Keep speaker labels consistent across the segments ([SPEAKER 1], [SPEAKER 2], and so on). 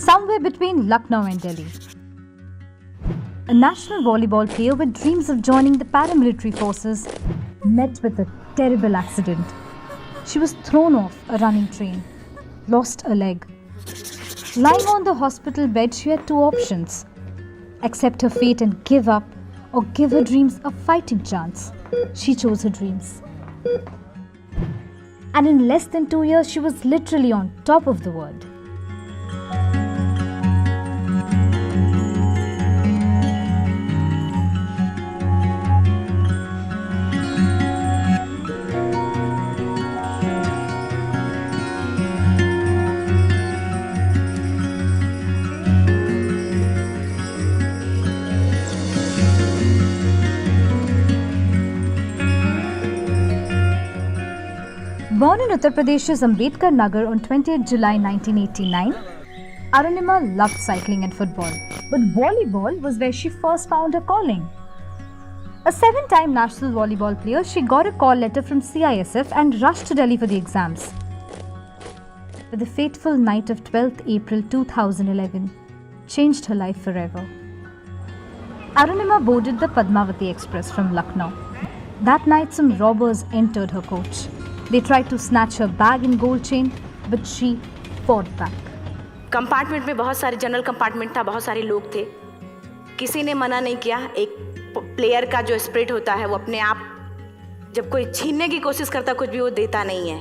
[SPEAKER 1] somewhere between Lucknow and Delhi. A national volleyball player with dreams of joining the paramilitary forces met with a terrible accident. She was thrown off a running train, lost a leg. Lying on the hospital bed, she had two options: accept her fate and give up, or give her dreams a fighting chance. She chose her dreams. And in less than 2 years, she was literally on top of the world. Born in Uttar Pradesh's Ambedkar Nagar on 20th July 1989, Arunima loved cycling and football, but volleyball was where she first found her calling. A 7-time national volleyball player, she got a call letter from CISF and rushed to Delhi for the exams. But the fateful night of 12th April 2011 changed her life forever. Arunima boarded the Padmavati Express from Lucknow. That night, some robbers entered her coach. They tried to snatch her bag and gold chain, but she fought back.
[SPEAKER 2] Compartment में बहुत सारे general compartment था, बहुत सारे लोग थे. किसी ने मना नहीं किया. एक प्लेयर का जो स्पिरिट होता है वो अपने आप जब कोई छीनने की कोशिश करता कुछ भी वो देता नहीं है.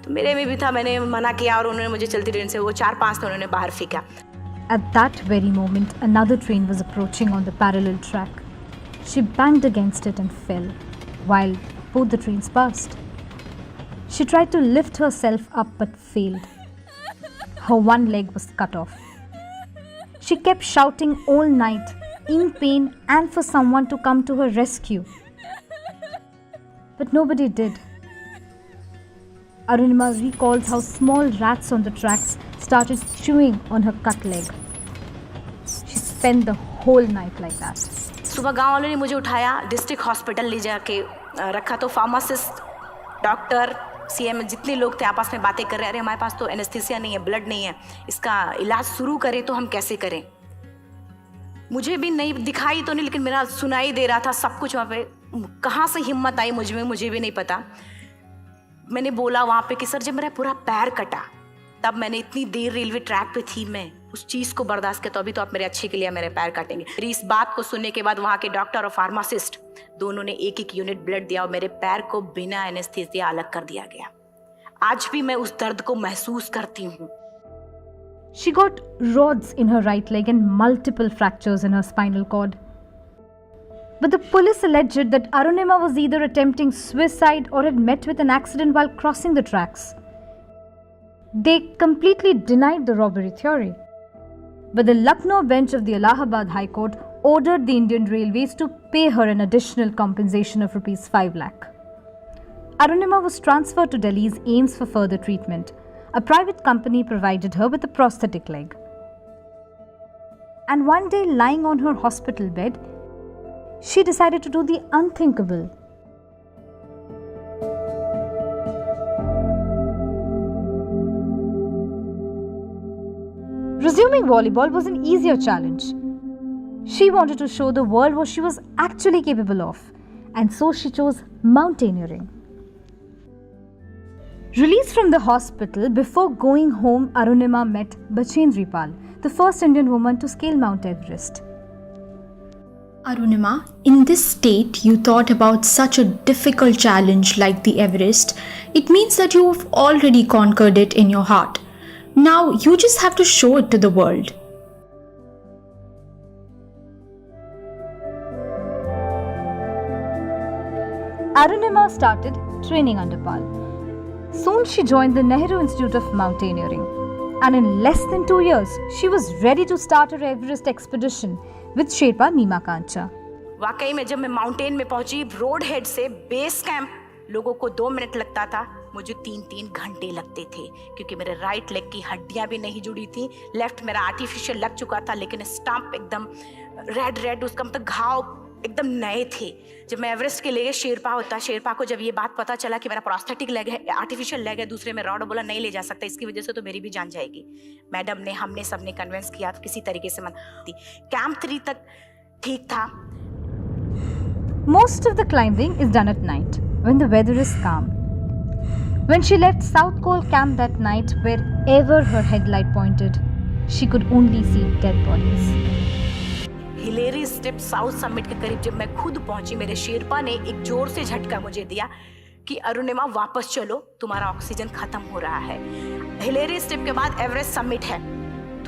[SPEAKER 2] तो मेरे में भी था, मैंने मना किया और उन्होंने मुझे चलती ट्रेन से वो 4-5 तो उन्होंने बाहर फेंका.
[SPEAKER 1] At that very moment, another train was approaching on the parallel track. She banged against it and fell, while both the trains passed. She tried to lift herself up but failed. Her one leg was cut off. She kept shouting all night, in pain and for someone to come to her rescue. But nobody did. Arunima recalls how small rats on the tracks started chewing on her cut leg. She spent the whole night like that.
[SPEAKER 2] सुबह गांव वालों ने मुझे उठाया, district hospital ले जाके रखा. तो फार्मासिस्ट, डॉक्टर, सीएम जितने लोग थे आपस में बातें कर रहे. अरे हमारे पास तो एनेस्थीसिया नहीं है, ब्लड नहीं है, इसका इलाज शुरू करें तो हम कैसे करें. मुझे भी नहीं दिखाई तो नहीं, लेकिन मेरा सुनाई दे रहा था सब कुछ. वहाँ पे कहाँ से हिम्मत आई मुझे भी नहीं पता. मैंने बोला वहाँ पे कि सर जब मेरा पूरा पैर कटा तब मैंने इतनी देर रेलवे ट्रैक पे थी, मैं उस चीज़ को बर्दाश्त किया, तो अभी तो आप मेरे अच्छे के लिए मेरे पैर काटेंगे. मेरी इस बात को सुनने के बाद वहाँ के डॉक्टर और फार्मासिस्ट दोनों ने 1-1 यूनिट ब्लड दिया और मेरे पैर को बिना एनेस्थीसिया अलग कर दिया गया. आज भी मैं उस दर्द को महसूस करती हूँ.
[SPEAKER 1] She got rods in her right leg and multiple fractures in her spinal cord. But the police alleged that Arunima was either attempting suicide or had met with an accident while crossing the tracks. They completely denied the robbery theory. But the Lucknow bench of the Allahabad High Court ordered the Indian Railways to pay her an additional compensation of Rs 5 lakh. Arunima was transferred to Delhi's AIIMS for further treatment. A private company provided her with a prosthetic leg. And one day, lying on her hospital bed, she decided to do the unthinkable. Resuming volleyball was an easier challenge. She wanted to show the world what she was actually capable of, and so she chose mountaineering. Released from the hospital, before going home, Arunima met Bachendri Pal, the first Indian woman to scale Mount Everest.
[SPEAKER 3] Arunima, in this state you thought about such a difficult challenge like the Everest. It means that you have already conquered it in your heart. Now you just have to show it to the world.
[SPEAKER 1] Arunima started training under Pal. Soon she joined the Nehru Institute of Mountaineering. And in less than 2 years, she was ready to start her Everest expedition with Sherpa Nima Kancha.
[SPEAKER 2] वाकई में जब मैं mountain में पहुंची, road head से base camp लोगों को 2 minute लगता था, मुझे 3-3 घंटे लगते थे, क्योंकि मेरे राइट लेग की हड्डियां भी नहीं जुड़ी थी. लेफ्ट मेरा आर्टिफिशियल लग चुका था, लेकिन स्टंप एकदम रेड उसका मतलब घाव एकदम नए थे। जब मैं एवरेस्ट के लिए शेरपा होता, शेरपा को जब ये बात पता चला कि मेरा प्रोस्थेटिक लेग है, आर्टिफिशियल लेग है, दूसरे में रॉड, बोला नहीं ले जा सकता, इसकी वजह से तो मेरी भी जान जाएगी। मैडम ने, हमने सबने कन्विंस किया, तो किसी तरीके से कैंप 3 तक ठीक था।
[SPEAKER 1] Most of the climbing is done at night when the weather is calm. When she left South Col camp that night, wherever her headlight pointed, she could only see dead bodies.
[SPEAKER 2] Hillary step south summit के करीब जब मैं खुद पहुंची, मेरे शेरपा ने एक जोर से झटका मुझे दिया कि अरुणिमा वापस चलो, तुम्हारा ऑक्सीजन खत्म हो रहा है। हिलेरी स्टेप के बाद एवरेस्ट समिट है,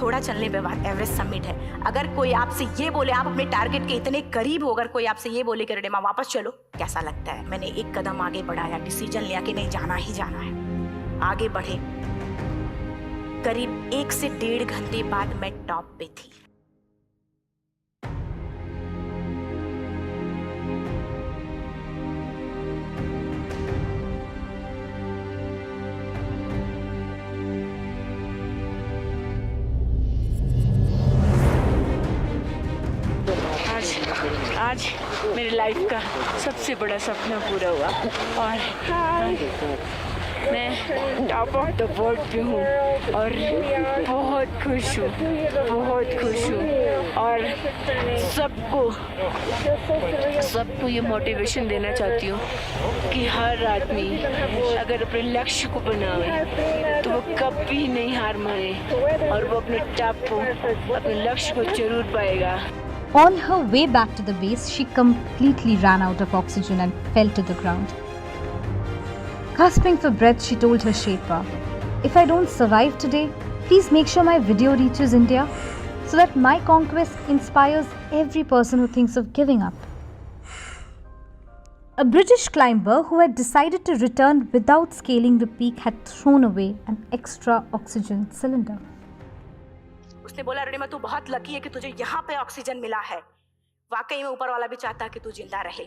[SPEAKER 2] थोड़ा चलने के बाद एवरेस्ट समिट है। अगर कोई आपसे ये बोले, आप अपने टारगेट के इतने करीब हो, अगर कोई आपसे ये बोले कि अरुणिमा वापस चलो, कैसा लगता है? मैंने एक कदम आगे बढ़ाया, डिसीजन लिया कि नहीं, जाना ही जाना है। आगे बढ़े। करीब 1 से 1.5 घंटे बाद मैं टॉप पे थी। आज मेरी लाइफ का सबसे बड़ा सपना पूरा हुआ और मैं टॉप ऑफ द वर्ल्ड पे हूँ और बहुत खुश हूँ और सबको ये मोटिवेशन देना चाहती हूँ कि हर आदमी अगर अपने लक्ष्य को बनाए तो वो कभी नहीं हार माने और वो अपने टॉप को, अपने लक्ष्य को जरूर पाएगा।
[SPEAKER 1] On her way back to the base, she completely ran out of oxygen and fell to the ground. Gasping for breath, she told her Sherpa, "If I don't survive today, please make sure my video reaches India so that my conquest inspires every person who thinks of giving up." A British climber who had decided to return without scaling the peak had thrown away an extra oxygen cylinder.
[SPEAKER 2] उसने बोला, अरुणिमा तू बहुत lucky है कि तुझे यहाँ पे oxygen मिला है। वाकई में ऊपर वाला भी चाहता है कि तू जिंदा रहे,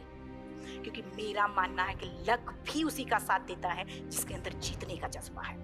[SPEAKER 2] क्योंकि मेरा मानना है कि लक भी उसी का साथ देता है जिसके अंदर जीतने का जज्बा है।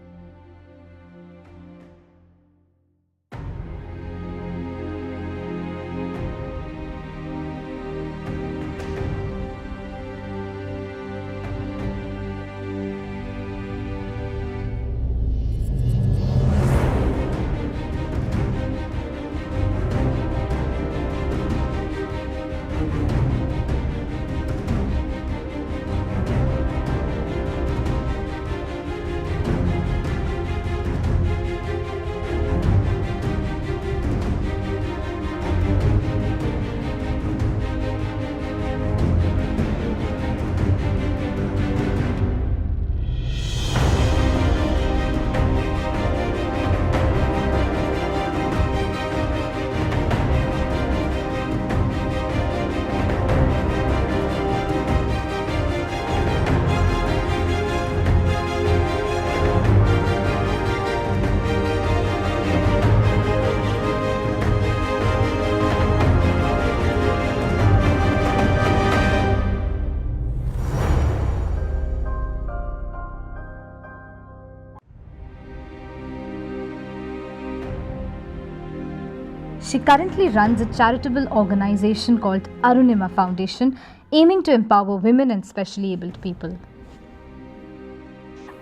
[SPEAKER 1] She currently runs a charitable organization called Arunima Foundation, aiming to empower women and specially abled people.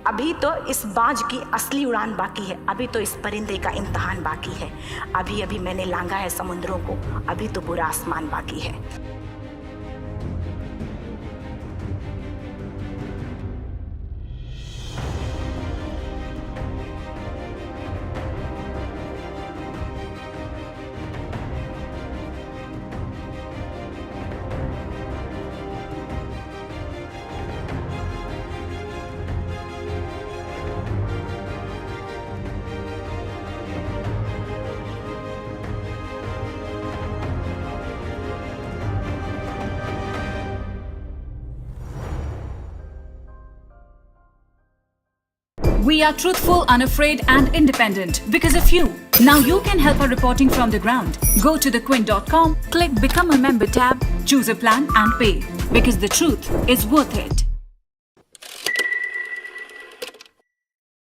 [SPEAKER 2] अभी तो इस बाज की असली उड़ान बाकी है, अभी तो इस परिंदे का इम्तिहान बाकी है, अभी मैंने लांघा है समुद्रों को, अभी तो पूरा आसमान बाकी है।
[SPEAKER 4] We are truthful, unafraid and independent because of you. Now you can help our reporting from the ground. Go to thequint.com, click Become a Member tab, choose a plan and pay. Because the truth is worth it.